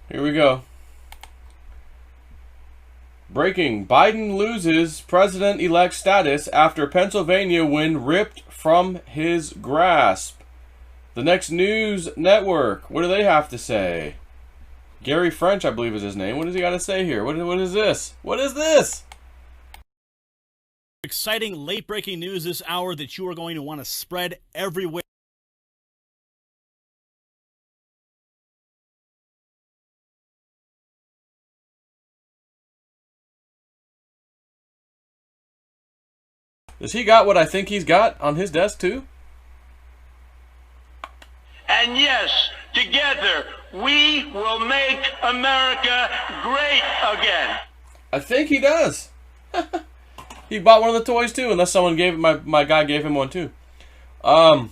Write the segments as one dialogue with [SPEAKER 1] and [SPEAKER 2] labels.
[SPEAKER 1] Here we go. Breaking. Biden loses president-elect status after Pennsylvania win ripped from his grasp. The Next News Network. What do they have to say? Gary French, I believe is his name. What does he got to say here? What is this? What is this?
[SPEAKER 2] Exciting late-breaking news this hour that you are going to want to spread everywhere.
[SPEAKER 1] Does he got what I think he's got on his desk too?
[SPEAKER 3] And yes, together we will make America great again.
[SPEAKER 1] I think he does. He bought one of the toys too, unless someone gave it, my guy gave him one too. So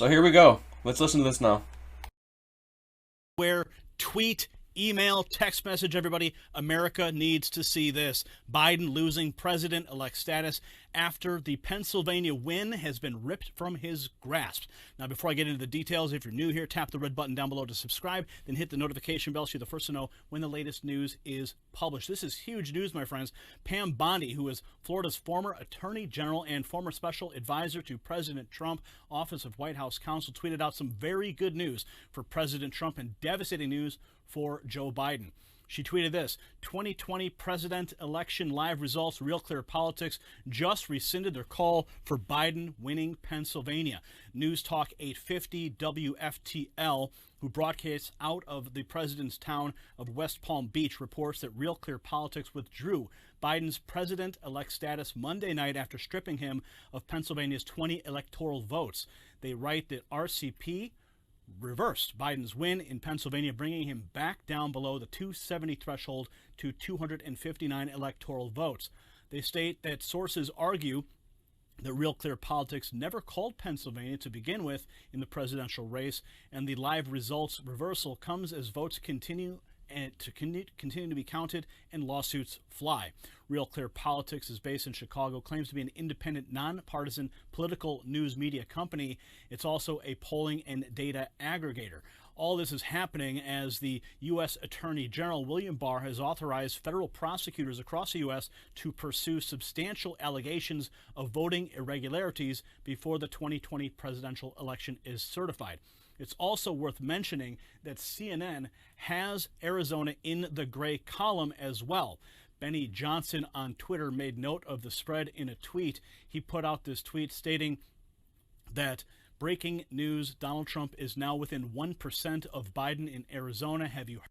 [SPEAKER 1] here we go. Let's listen to this now.
[SPEAKER 2] Where tweet, email, text message, everybody. America needs to see this. Biden losing president-elect status after the Pennsylvania win has been ripped from his grasp. Now, before I get into the details, if you're new here, tap the red button down below to subscribe, then hit the notification bell so you're the first to know when the latest news is published. This is huge news, my friends. Pam Bondi, who is Florida's former Attorney General and former Special Advisor to President Trump, Office of White House Counsel, tweeted out some very good news for President Trump and devastating news for Joe Biden. She tweeted this: 2020 president election live results. Real Clear Politics just rescinded their call for Biden winning Pennsylvania. News Talk 850 WFTL, who broadcasts out of the president's town of West Palm Beach, reports that Real Clear Politics withdrew Biden's president-elect status Monday night after stripping him of Pennsylvania's 20 electoral votes. They write that RCP reversed Biden's win in Pennsylvania, bringing him back down below the 270 threshold to 259 electoral votes. They state that sources argue that Real Clear Politics never called Pennsylvania to begin with in the presidential race, and the live results reversal comes as votes continue to be counted and lawsuits fly. Real Clear Politics is based in Chicago, claims to be an independent, nonpartisan political news media company. It's also a polling and data aggregator. All this is happening as the U.S. Attorney General William Barr has authorized federal prosecutors across the U.S. to pursue substantial allegations of voting irregularities before the 2020 presidential election is certified. It's also worth mentioning that CNN has Arizona in the gray column as well. Benny Johnson on Twitter made note of the spread in a tweet. He put out this tweet stating that breaking news, Donald Trump is now within 1% of Biden in Arizona. Have you heard?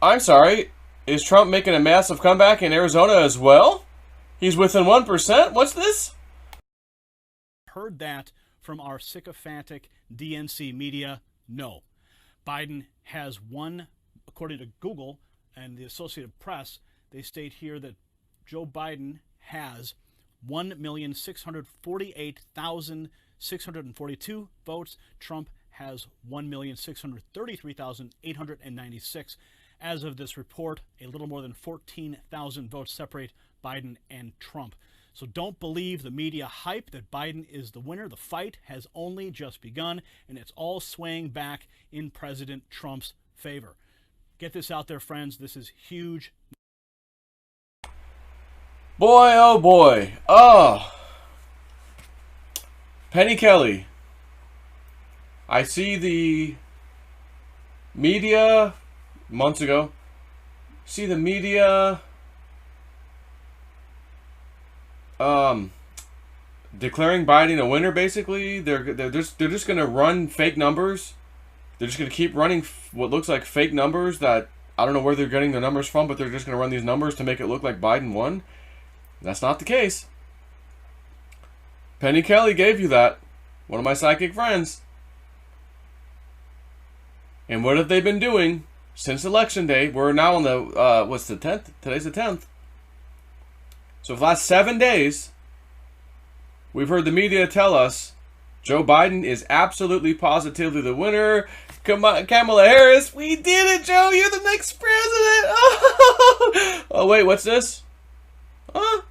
[SPEAKER 1] I'm sorry. Is Trump making a massive comeback in Arizona as well? He's within 1%? What's this?
[SPEAKER 2] Heard that from our sycophantic DNC media? No. Biden has won, according to Google and the Associated Press. They state here that Joe Biden has 1,648,642 votes. Trump has 1,633,896. As of this report, a little more than 14,000 votes separate Biden and Trump. So don't believe the media hype that Biden is the winner. The fight has only just begun, and it's all swaying back in President Trump's favor. Get this out there, friends. This is huge.
[SPEAKER 1] Boy, oh boy. Oh. Penny Kelly. I see the media months ago. See the media declaring Biden a winner. Basically, they're just going to run fake numbers. They're just going to keep running what looks like fake numbers that I don't know where they're getting their numbers from, but they're just going to run these numbers to make it look like Biden won. That's not the case. Penny Kelly gave you that. One of my psychic friends. And what have they been doing since Election Day? We're now on the, what's the 10th? Today's the 10th. So for the last 7 days, we've heard the media tell us Joe Biden is absolutely positively the winner. Come on, Kamala Harris, we did it, Joe. You're the next president. Oh wait, what's this? Huh?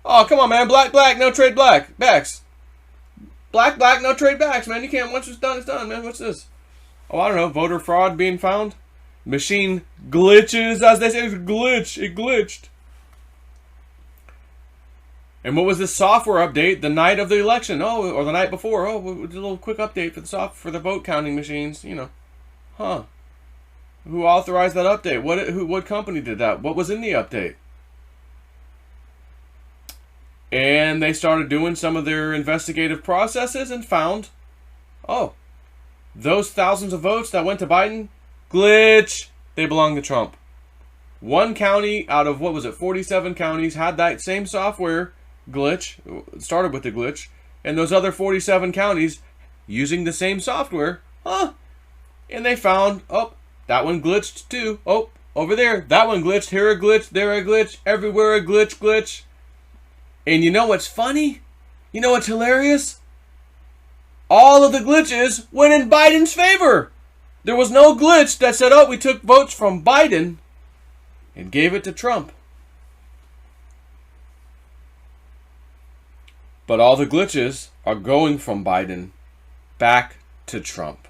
[SPEAKER 1] Oh, come on, man. Black, no trade backs. Black, no trade backs, man. You can't, once it's done, man. What's this? Oh, I don't know, voter fraud being found? Machine glitches, as they say, it glitched. And what was this software update the night of the election? Oh, or the night before. Oh, we did a little quick update for the vote counting machines, you know. Huh. Who authorized that update? What company did that? What was in the update? And they started doing some of their investigative processes and found, oh, those thousands of votes that went to Biden, glitch, they belong to Trump. One county out of, 47 counties had that same software glitch, started with the glitch, and those other 47 counties using the same software, and they found, oh, that one glitched too. Oh, over there, that one glitched, here a glitch, there a glitch, everywhere a glitch. And you know what's funny? You know what's hilarious? All of the glitches went in Biden's favor. There was no glitch that said, oh, we took votes from Biden and gave it to Trump. But all the glitches are going from Biden back to Trump.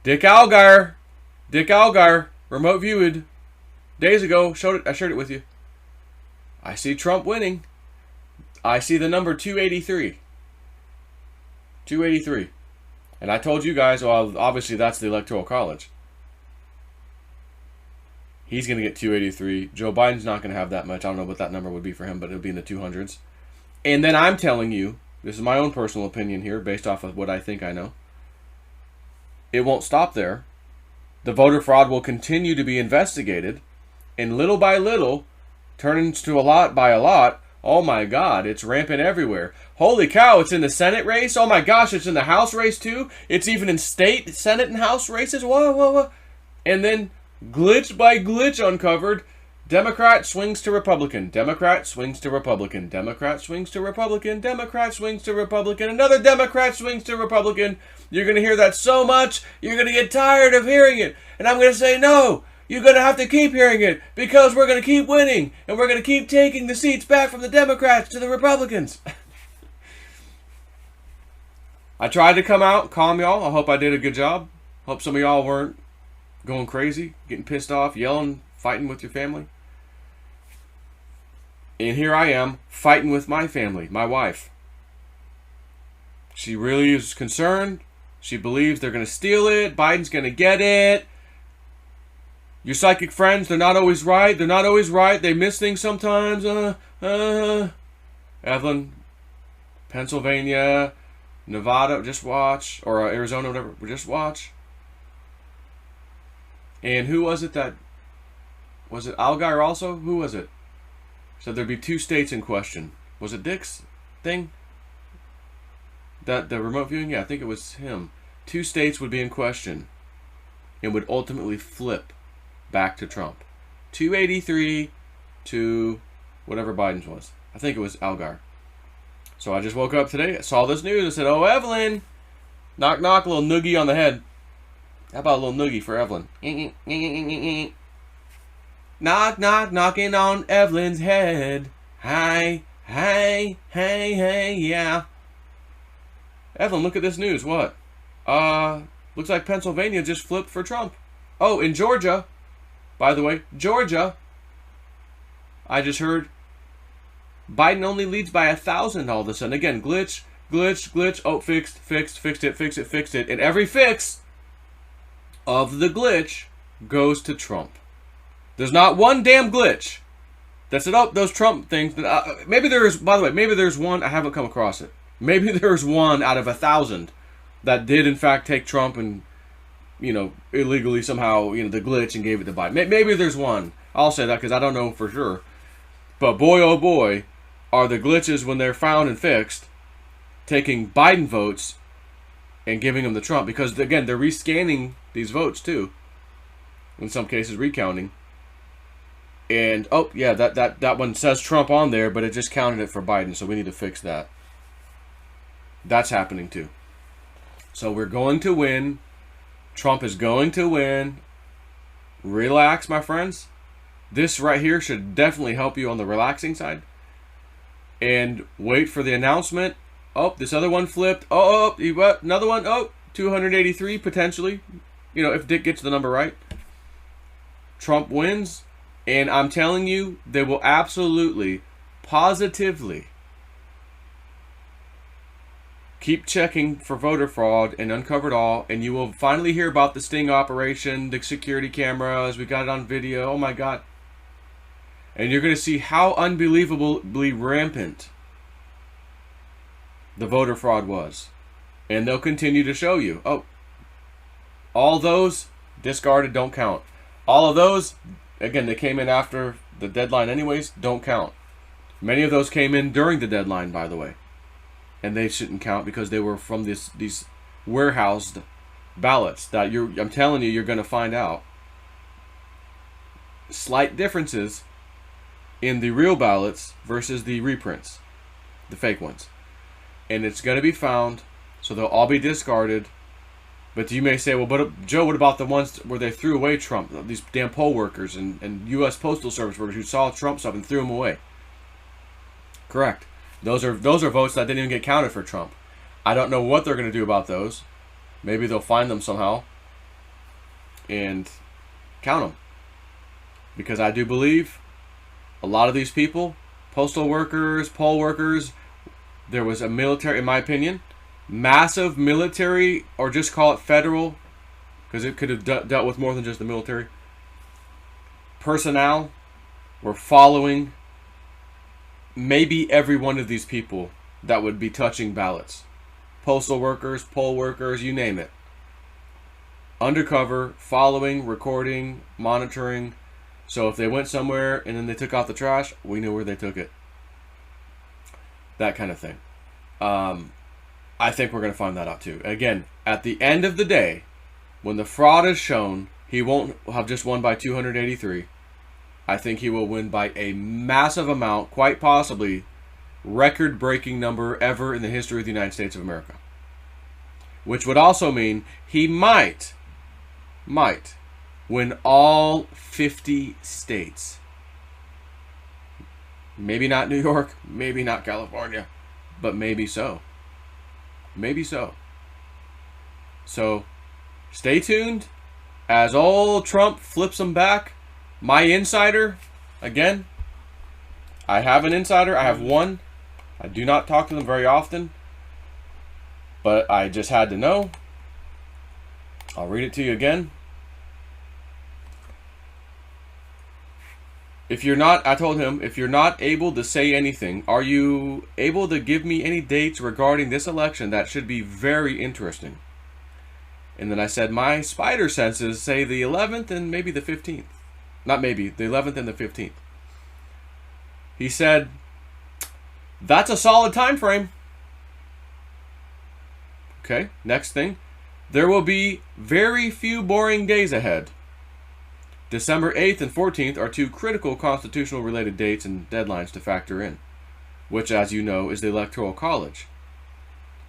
[SPEAKER 1] Dick Algar, remote viewed, days ago, I shared it with you. I see Trump winning. I see the number 283. 283. And I told you guys, well, obviously that's the Electoral College. He's going to get 283. Joe Biden's not going to have that much. I don't know what that number would be for him, but it'll be in the 200s. And then I'm telling you, this is my own personal opinion here, based off of what I think I know. It won't stop there. The voter fraud will continue to be investigated. And little by little, turn into a lot by a lot. Oh my God, it's rampant everywhere. Holy cow, it's in the Senate race. Oh my gosh, it's in the House race too. It's even in state, Senate, and House races. Whoa. And then, glitch by glitch uncovered, Democrat swings to Republican. Democrat swings to Republican. Democrat swings to Republican. Democrat swings to Republican. Another Democrat swings to Republican. You're going to hear that so much, you're going to get tired of hearing it. And I'm going to say, no. You're going to have to keep hearing it because we're going to keep winning and we're going to keep taking the seats back from the Democrats to the Republicans. I tried to come out, calm y'all. I hope I did a good job. Hope some of y'all weren't going crazy, getting pissed off, yelling, fighting with your family. And here I am fighting with my family, my wife. She really is concerned. She believes they're going to steal it. Biden's going to get it. Your psychic friends, they're not always right. They're not always right. They miss things sometimes. Evelyn, Pennsylvania, Nevada, just watch. Or Arizona, whatever, just watch. And who was it that... Was it Algar also? Who was it? Said there'd be 2 states in question. Was it Dick's thing? That the remote viewing? Yeah, I think it was him. 2 states would be in question. And would ultimately flip back to Trump. 283 to whatever Biden's was. I think it was Algar. So I just woke up today, I saw this news, I said, oh, Evelyn, knock knock, a little noogie on the head. How about a little noogie for Evelyn? Knock knock, knocking on Evelyn's head. Hi, hey, yeah. Evelyn, look at this news, what? Looks like Pennsylvania just flipped for Trump. Oh, in Georgia, by the way, Georgia, I just heard Biden only leads by 1,000 all of a sudden. Again, glitch. Oh, fixed it. And every fix of the glitch goes to Trump. There's not one damn glitch that said, oh, those Trump things. Maybe there's, by the way, maybe there's one. I haven't come across it. Maybe there's one out of 1,000 that did, in fact, take Trump and, illegally somehow, the glitch and gave it to Biden. Maybe there's one. I'll say that because I don't know for sure. But boy, oh boy, are the glitches when they're found and fixed, taking Biden votes and giving them to Trump. Because, again, they're rescanning these votes, too. In some cases, recounting. And, oh, yeah, that one says Trump on there, but it just counted it for Biden, so we need to fix that. That's happening, too. So we're going to win. Trump is going to win. Relax, my friends. This right here should definitely help you on the relaxing side. And wait for the announcement. Oh, this other one flipped. Oh, another one. Oh, 283 potentially. You know, if Dick gets the number right. Trump wins, and I'm telling you, they will absolutely, positively keep checking for voter fraud and uncover it all, and you will finally hear about the sting operation, the security cameras, we got it on video, oh my God. And you're going to see how unbelievably rampant the voter fraud was. And they'll continue to show you, oh, all those discarded, don't count. All of those, again, they came in after the deadline anyways, don't count. Many of those came in during the deadline, by the way. And they shouldn't count because they were from these warehoused ballots that I'm telling you, you're going to find out slight differences in the real ballots versus the reprints, the fake ones. And it's going to be found, so they'll all be discarded. But you may say, well, but Joe, what about the ones where they threw away Trump? These damn poll workers and U.S. Postal Service workers who saw Trump stuff and threw him away. Correct. Those are votes that didn't even get counted for Trump. I don't know what they're going to do about those. Maybe they'll find them somehow and count them. Because I do believe a lot of these people, postal workers, poll workers, there was a military, in my opinion, massive military, or just call it federal, because it could have dealt with more than just the military. Personnel were following maybe every one of these people that would be touching ballots. Postal workers, poll workers, you name it. Undercover, following, recording, monitoring. So if they went somewhere and then they took out the trash, we knew where they took it. That kind of thing. I think we're going to find that out too. Again, at the end of the day, when the fraud is shown, he won't have just won by 283. I think he will win by a massive amount, quite possibly record-breaking number ever in the history of the United States of America. Which would also mean he might win all 50 states. Maybe not New York, maybe not California, but maybe so. Maybe so. So, stay tuned. As old Trump flips them back, my insider, again, I have an insider. I have one. I do not talk to them very often, but I just had to know. I'll read it to you again. If you're not, I told him, if you're not able to say anything, are you able to give me any dates regarding this election? That should be very interesting. And then I said, my spider senses say the 11th and maybe the 15th. Not maybe, the 11th and the 15th. He said, that's a solid time frame. Okay, next thing. There will be very few boring days ahead. December 8th and 14th are two critical constitutional related dates and deadlines to factor in, which, as you know, is the Electoral College.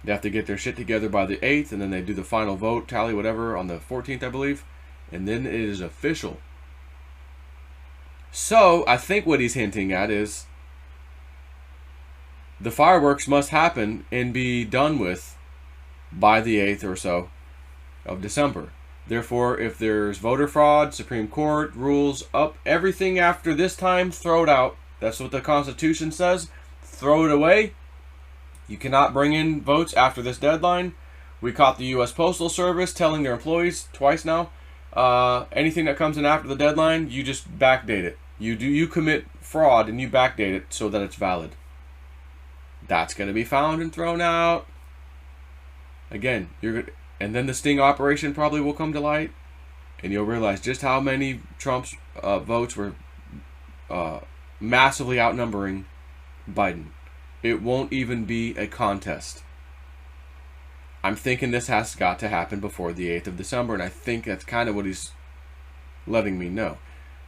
[SPEAKER 1] They have to get their shit together by the 8th, and then they do the final vote, tally, whatever, on the 14th, I believe, and then it is official. So, I think what he's hinting at is the fireworks must happen and be done with by the 8th or so of December. Therefore, if there's voter fraud, Supreme Court rules up, everything after this time, throw it out. That's what the Constitution says. Throw it away. You cannot bring in votes after this deadline. We caught the U.S. Postal Service telling their employees twice now, anything that comes in after the deadline, you just backdate it. You commit fraud and you backdate it so that it's valid. That's going to be found and thrown out. Again, and then the sting operation probably will come to light, and you'll realize just how many Trump's votes were massively outnumbering Biden. It won't even be a contest. I'm thinking this has got to happen before the 8th of December, and I think that's kind of what he's letting me know.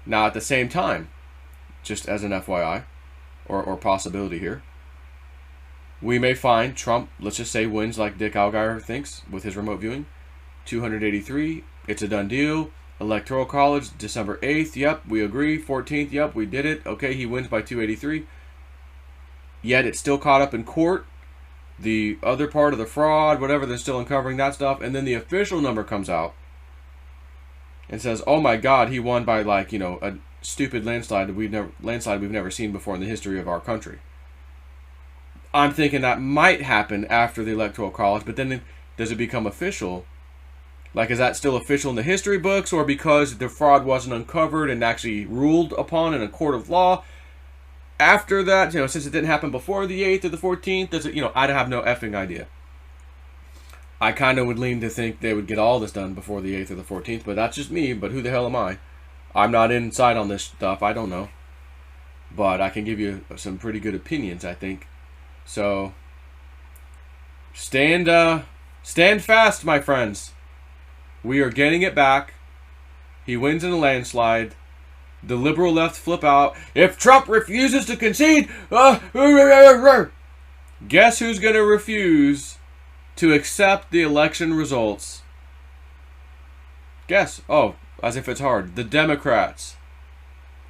[SPEAKER 1] Now, at the same time, just as an FYI, or possibility here, we may find Trump, let's just say, wins like Dick Allgeier thinks with his remote viewing. 283, it's a done deal. Electoral College, December 8th, yep, we agree. 14th, yep, we did it. Okay, he wins by 283. Yet it's still caught up in court, the other part of the fraud, whatever, they're still uncovering that stuff, and then the official number comes out and says, "Oh my God, he won by like, you know, a stupid landslide we've never seen before in the history of our country." I'm thinking that might happen after the Electoral College, but then does it become official? Like, is that still official in the history books, or because the fraud wasn't uncovered and actually ruled upon in a court of law after that, you know, since it didn't happen before the 8th or the 14th, does it, you know, I have no effing idea. I kind of would lean to think they would get all this done before the 8th or the 14th, but that's just me, but who the hell am I? I'm not inside on this stuff, I don't know. But I can give you some pretty good opinions, I think. So, stand fast, my friends. We are getting it back. He wins in a landslide. The liberal left flip out. If Trump refuses to concede, guess who's going to refuse to accept the election results? Guess. Oh, as if it's hard. The Democrats.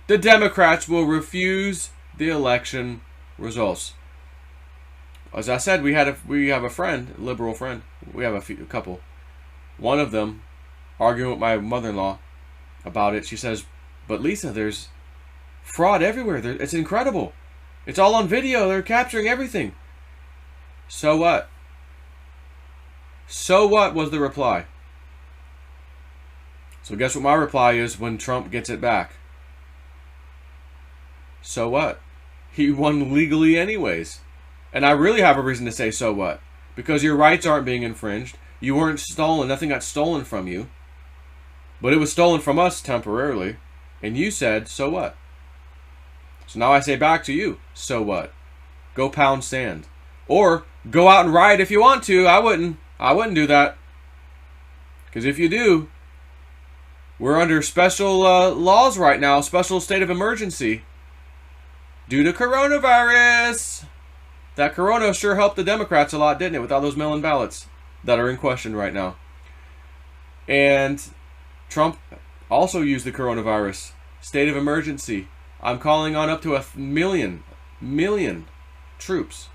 [SPEAKER 1] The Democrats will refuse the election results. As I said, we have a friend, a liberal friend. We have a couple. One of them arguing with my mother-in-law about it. She says, "But Lisa, there's fraud everywhere. It's incredible. It's all on video. They're capturing everything." So what? So what was the reply? So guess what my reply is when Trump gets it back? So what? He won legally anyways. And I really have a reason to say so what. Because your rights aren't being infringed. You weren't stolen. Nothing got stolen from you. But it was stolen from us temporarily. And you said, so what? So now I say back to you, so what? Go pound sand. Or go out and riot if you want to. I wouldn't do that. Because if you do, we're under special laws right now. Special state of emergency. Due to coronavirus. That corona sure helped the Democrats a lot, didn't it? With all those mail-in ballots that are in question right now. And Trump also used the coronavirus. State of emergency. I'm calling on up to 1 million troops.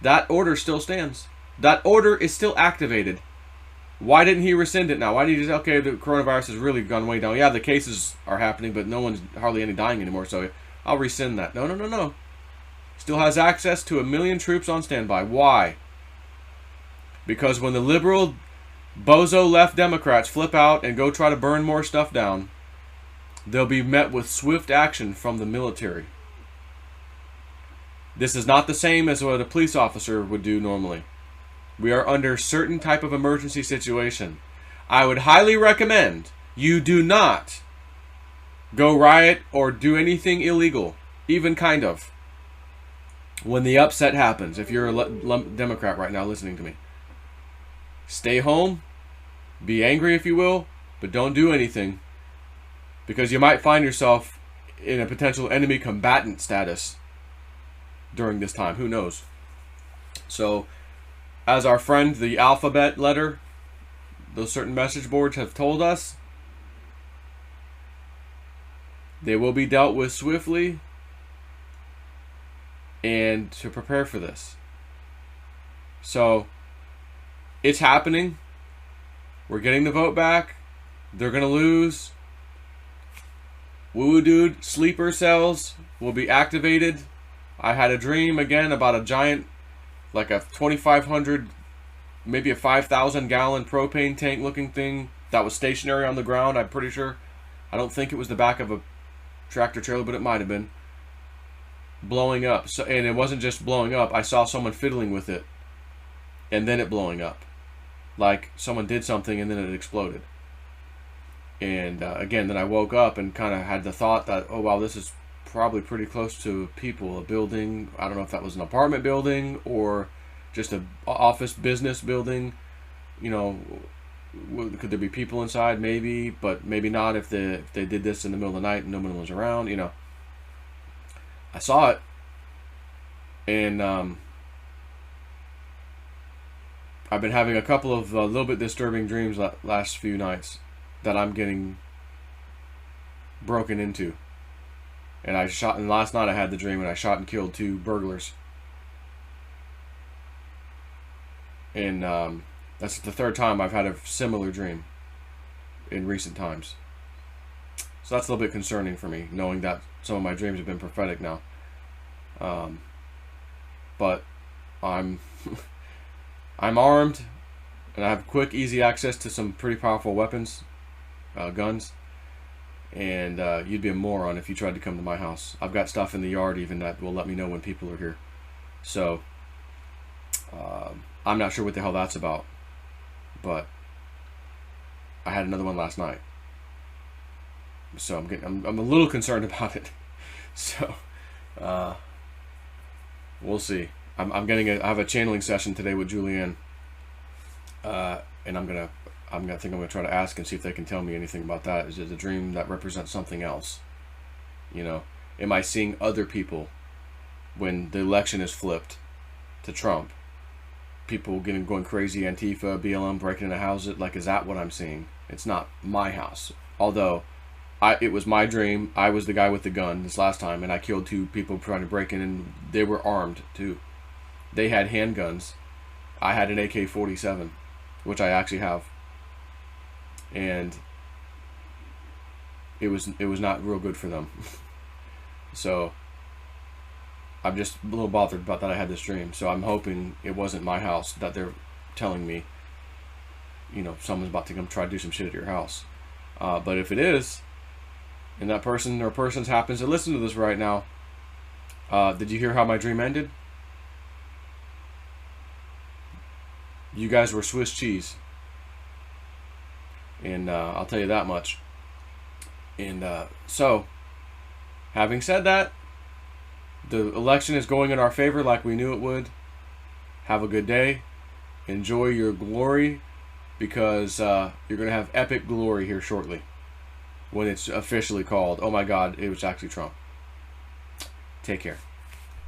[SPEAKER 1] That order still stands. That order is still activated. Why didn't he rescind it now? Why did he just, okay, the coronavirus has really gone way down. Yeah, the cases are happening, but no one's hardly any dying anymore, so I'll rescind that. No. Still has access to 1 million troops on standby. Why? Because when the liberal bozo left Democrats flip out and go try to burn more stuff down, they'll be met with swift action from the military. This is not the same as what a police officer would do normally. We are under a certain type of emergency situation. I would highly recommend you do not go riot or do anything illegal, even kind of, when the upset happens. If you're a Democrat right now listening to me, stay home, be angry if you will, but don't do anything, because you might find yourself in a potential enemy combatant status during this time. Who knows? So, as our friend, the alphabet letter, those certain message boards have told us, they will be dealt with swiftly, and to prepare for this. So, it's happening. We're getting the vote back. They're going to lose. Woo dude, sleeper cells will be activated. I had a dream again about a giant, like a 2,500, maybe a 5,000 gallon propane tank looking thing that was stationary on the ground, I'm pretty sure. I don't think it was the back of a tractor trailer, but it might have been. Blowing up. So, and it wasn't just blowing up. I saw someone fiddling with it. And then it blowing up. Like someone did something and then it exploded. And again, then I woke up and kind of had the thought that, oh wow, this is probably pretty close to people. A building. I don't know if that was an apartment building or just an office business building. You know, could there be people inside? Maybe, but maybe not if they did this in the middle of the night and no one was around. You know, I saw it, and I've been having a couple of a little bit disturbing dreams last few nights that I'm getting broken into. And last night I had the dream and I shot and killed 2 burglars. And that's the third time I've had a similar dream in recent times. So that's a little bit concerning for me, knowing that some of my dreams have been prophetic now. But I'm I'm armed, and I have quick, easy access to some pretty powerful weapons, guns. And you'd be a moron if you tried to come to my house. I've got stuff in the yard even that will let me know when people are here. So I'm not sure what the hell that's about, but I had another one last night. So I'm a little concerned about it. So we'll see. I have a channeling session today with Julianne, and I'm gonna try to ask and see if they can tell me anything about that. Is it a dream that represents something else? You know, am I seeing other people when the election is flipped to Trump? People going crazy, Antifa, BLM breaking into houses. Like, is that what I'm seeing? It's not my house. Although, it was my dream. I was the guy with the gun this last time, and I killed 2 people trying to break in, and they were armed too. They had handguns. I had an AK-47, which I actually have, and it was not real good for them. So I'm just a little bothered about that I had this dream. So I'm hoping it wasn't my house that they're telling me, you know, someone's about to come try to do some shit at your house. But if it is, and that person or persons happens to listen to this right now, did you hear how my dream ended? You guys were Swiss cheese. And I'll tell you that much. And so, having said that, the election is going in our favor like we knew it would. Have a good day. Enjoy your glory, because you're going to have epic glory here shortly when it's officially called. Oh my God, it was actually Trump. Take care.